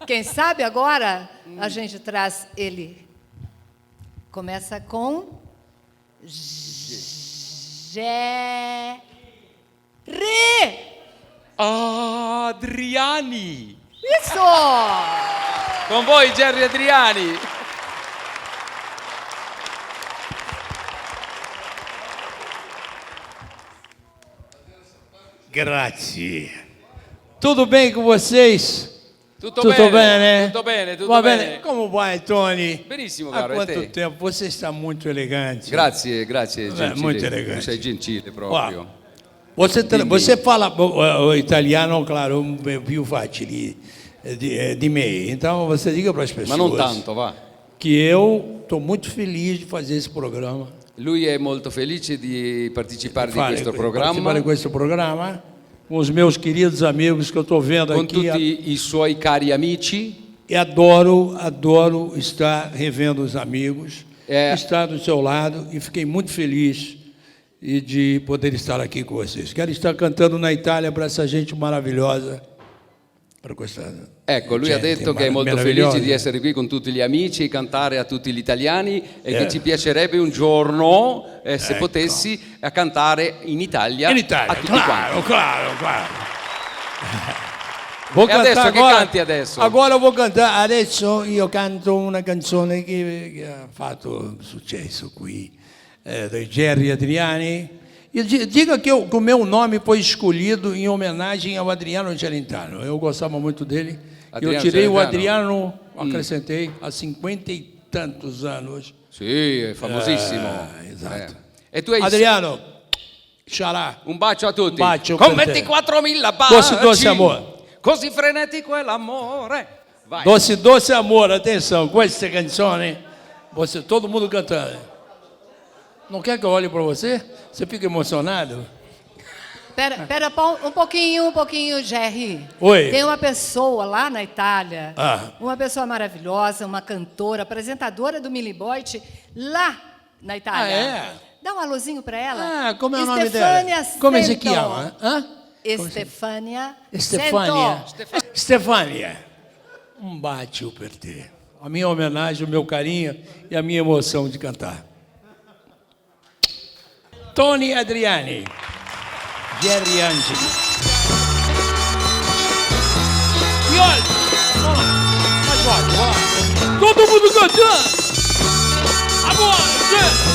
Quem sabe agora a gente traz ele. Começa com Jerry. Adriani. Isso! Con voi Jerry Adriani. Grazie. Tudo bem com vocês? Tutto bene, bene, né? tutto bene, tutto Va bene. bene. Como vai, Tony? Benissimo, Há caro, e quanto te? tempo? Você está muito elegante. Grazie, gentile. molto elegante. Tu sei gentile proprio. Você fala o italiano, claro, più facile di me. Então você diga para as pessoas Ma non tanto, va. que eu estou muito feliz de fazer esse programa. Lui è molto felice di partecipare di questo Participare programma di questo programma com os meus queridos amigos que eu estou vendo con aqui. tutti i suoi cari amici. E adoro estar revendo os amigos, estar do seu lado, e fiquei muito feliz de poder estar aqui com vocês. Quero estar cantando na Itália para essa gente maravilhosa. Para questa Ecco, lui ha detto che è molto felice di essere qui con tutti gli amici, cantare a tutti gli italiani e che ci piacerebbe un giorno, se potessi, a cantare in Italia, a tutti quanti. Claro. Vou cantar adesso agora, che canti adesso? Agora eu vou cantar. Adesso io canto una canzone che ha fatto successo qui, do Jerry Adriani. E diga que o meu nome foi escolhido em homenagem ao Adriano Celentano. Eu gostava muito dele. Adriano eu tirei Celentano. o Adriano, acrescentei, há 50 e tantos anos. Sì, è famosissimo. Esatto. E tu hai Adriano, xarà. un bacio a tutti. Un bacio con per te. 24.000 baci. Doce amore. Così frenetico è l'amore. Vai. Doce amor, atenção, com essa canzone, todo mundo cantando. Não quer que eu olhe para você? Você fica emocionado? Pera um pouquinho, Jerry. Oi. Tem uma pessoa lá na Itália, Ah. uma pessoa maravilhosa, uma cantora, apresentadora do Miliboit, lá na Itália. Ah, é? Dá um alôzinho para ela. Ah, como é o nome dela? Come si chiama? Stefania. Stefania, um bacio per te. A minha homenagem, o meu carinho e a minha emoção de cantar. Tony Adriani, Jerry Angeli. E olha, vamos lá, mais forte, vamos lá. Todo mundo cantando. Agora, gente.